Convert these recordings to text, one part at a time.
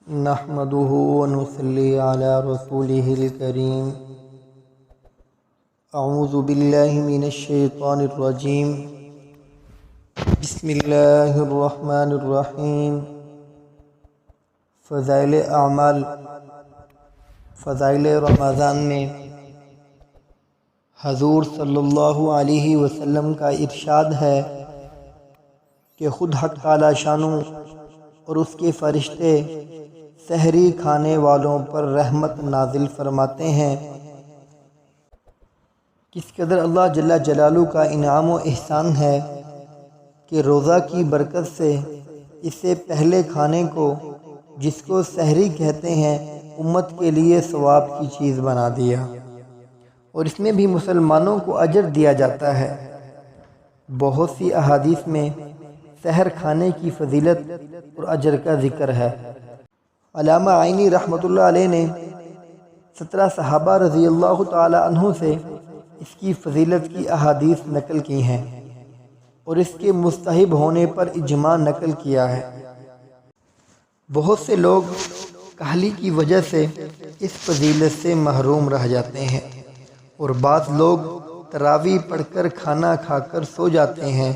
نحمده ونصلي على رسوله الكريم اعوذ باللہ من الشیطان الرجیم بسم اللہ الرحمن الرحیم فضائل اعمال فضائل رمضان میں حضور صلی اللہ علیہ وسلم کا ارشاد ہے کہ خود حق تعالی شانو اور اس کے فرشتے سحری کھانے والوں پر رحمت نازل فرماتے ہیں۔ کس قدر اللہ جل جلالہ کا انعام و احسان ہے کہ روزہ کی برکت سے اس سے پہلے کھانے کو جس کو سحری کہتے ہیں امت کے لیے ثواب کی چیز بنا دیا، اور اس میں بھی مسلمانوں کو اجر دیا جاتا ہے۔ بہت سی احادیث میں سحر کھانے کی فضیلت اور اجر کا ذکر ہے۔ علامہ عینی رحمۃ اللہ علیہ نے 17 صحابہ رضی اللہ تعالی عنہ سے اس کی فضیلت کی احادیث نقل کی ہیں اور اس کے مستحب ہونے پر اجماع نقل کیا ہے۔ بہت سے لوگ کاہلی کی وجہ سے اس فضیلت سے محروم رہ جاتے ہیں، اور بعض لوگ تراویح پڑھ کر کھانا کھا کر سو جاتے ہیں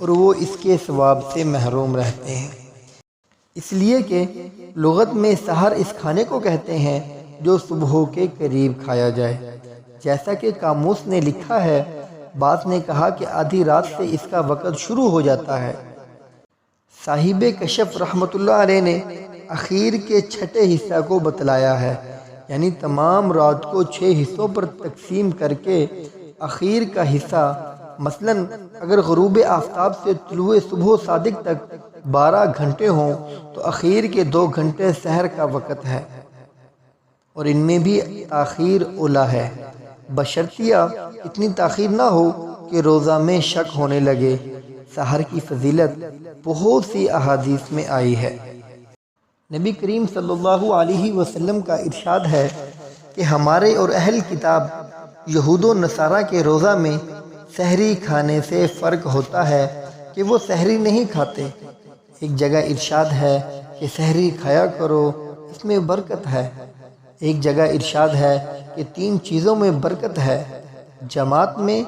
اور وہ اس کے ثواب سے محروم رہتے ہیں، اس لیے کہ لغت میں سحر اس کھانے کو کہتے ہیں جو صبح کے قریب کھایا جائے، جیسا کہ قاموس نے لکھا ہے۔ بعض نے کہا کہ آدھی رات سے اس کا وقت شروع ہو جاتا ہے۔ صاحب کشف رحمۃ اللہ علیہ نے اخیر کے چھٹے حصہ کو بتلایا ہے، یعنی تمام رات کو 6 حصوں پر تقسیم کر کے اخیر کا حصہ، مثلا اگر غروب آفتاب سے طلوع صبح صادق تک 12 گھنٹے ہوں تو اخیر کے 2 گھنٹے سحر کا وقت ہے، اور ان میں بھی تاخیر اولیٰ ہے، بشرطیہ اتنی تاخیر نہ ہو کہ روزہ میں شک ہونے لگے۔ سحر کی فضیلت بہت سی احادیث میں آئی ہے۔ نبی کریم صلی اللہ علیہ وسلم کا ارشاد ہے کہ ہمارے اور اہل کتاب یہود و نصارہ کے روزہ میں سحری کھانے سے فرق ہوتا ہے کہ وہ سحری نہیں کھاتے۔ ایک جگہ ارشاد ہے کہ سحری کھایا کرو، اس میں برکت ہے۔ ایک جگہ ارشاد ہے کہ 3 چیزوں میں برکت ہے، جماعت میں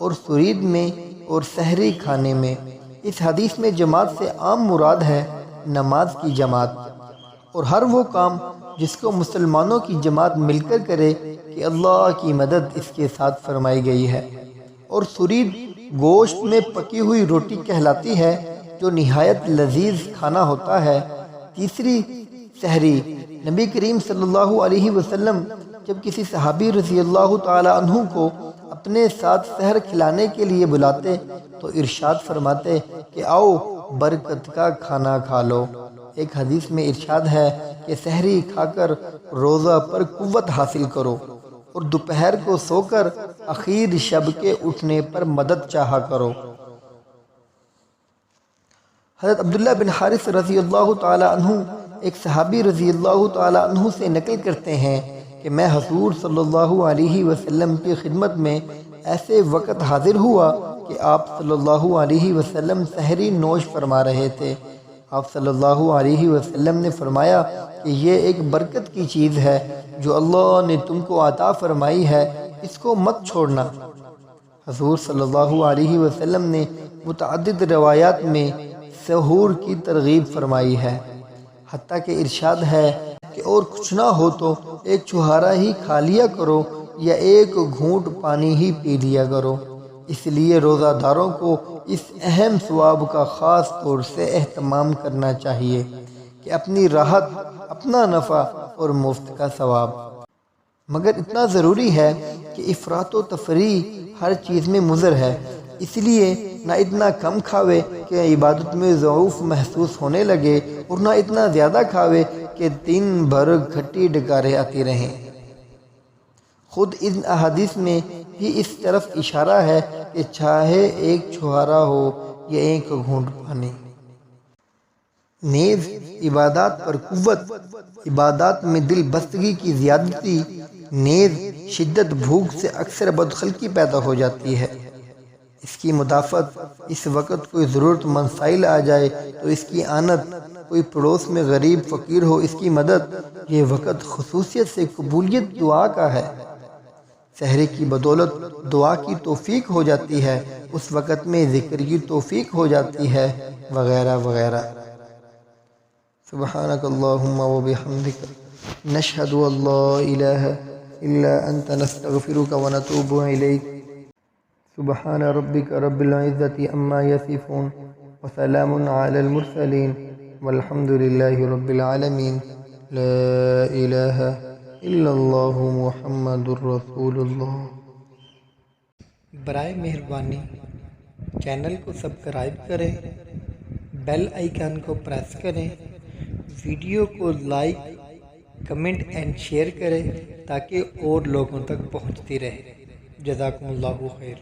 اور سرید میں اور سحری کھانے میں۔ اس حدیث میں جماعت سے عام مراد ہے نماز کی جماعت، اور ہر وہ کام جس کو مسلمانوں کی جماعت مل کر کرے کہ اللہ کی مدد اس کے ساتھ فرمائی گئی ہے۔ اور سرید گوشت میں پکی ہوئی روٹی کہلاتی ہے جو نہایت لذیذ کھانا ہوتا ہے۔ تیسری سحری، نبی کریم صلی اللہ علیہ وسلم جب کسی صحابی رضی اللہ تعالی عنہ کو اپنے ساتھ سحر کھلانے کے لیے بلاتے تو ارشاد فرماتے کہ آؤ برکت کا کھانا کھا لو۔ ایک حدیث میں ارشاد ہے کہ سحری کھا کر روزہ پر قوت حاصل کرو، اور دوپہر کو سو کر اخیر شب کے اٹھنے پر مدد چاہا کرو۔ حضرت عبداللہ بن حارث رضی اللہ تعالی عنہ ایک صحابی رضی اللہ تعالی عنہ سے نقل کرتے ہیں کہ میں حضور صلی اللہ علیہ وسلم کی خدمت میں ایسے وقت حاضر ہوا کہ آپ صلی اللہ علیہ وسلم سحری نوش فرما رہے تھے۔ آپ صلی اللہ علیہ وسلم نے فرمایا کہ یہ ایک برکت کی چیز ہے جو اللہ نے تم کو عطا فرمائی ہے، اس کو مت چھوڑنا۔ حضور صلی اللہ علیہ وسلم نے متعدد روایات میں سحور کی ترغیب فرمائی ہے، حتیٰ کہ ارشاد ہے کہ اور کچھ نہ ہو تو ایک چھہارا ہی کھا لیا کرو یا ایک گھونٹ پانی ہی پی لیا کرو۔ اس لیے روزہ داروں کو اس اہم ثواب کا خاص طور سے اہتمام کرنا چاہیے کہ اپنی راحت، اپنا نفع اور مفت کا ثواب۔ مگر اتنا ضروری ہے کہ افراط و تفریح ہر چیز میں مضر ہے، اس لیے نہ اتنا کم کھاوے کہ عبادت میں ضعف محسوس ہونے لگے، اور نہ اتنا زیادہ کھاوے کہ دن بھر کھٹی ڈکاریں آتی رہیں۔ خود ان احادیث میں بھی اس طرف اشارہ ہے کہ چاہے ایک چھہارا ہو یا ایک گھونٹ پانی۔ نیز عبادات پر قوت، عبادات میں دل بستگی کی زیادتی، نیز شدت بھوک سے اکثر بدخلقی پیدا ہو جاتی ہے۔ اس کی مدافعت اس وقت کوئی ضرورت مند سائل آ جائے تو اس کی آنت کوئی پڑوس میں غریب فقیر ہو اس کی مدد، یہ وقت خصوصیت سے قبولیت دعا کا ہے۔ سحری کی بدولت دعا کی توفیق ہو جاتی ہے، اس وقت میں ذکر کی توفیق ہو جاتی ہے، وغیرہ وغیرہ۔ سبحانک اللہم و بحمدک نشہد ان لا الہ الا انت نستغفرک و نتوب الیک۔ سبحان ربک رب العزت عما یصفون وسلام علی المرسلین والحمد للہ رب العالمین۔ لا الہ الا اللہ محمد الرسول اللہ۔ برائے مہربانی چینل کو سبسکرائب کریں، بیل آئیکن کو پریس کریں، ویڈیو کو لائک، کمنٹ اینڈ شیئر کریں تاکہ اور لوگوں تک پہنچتی رہے۔ جزاکم اللہ خیر۔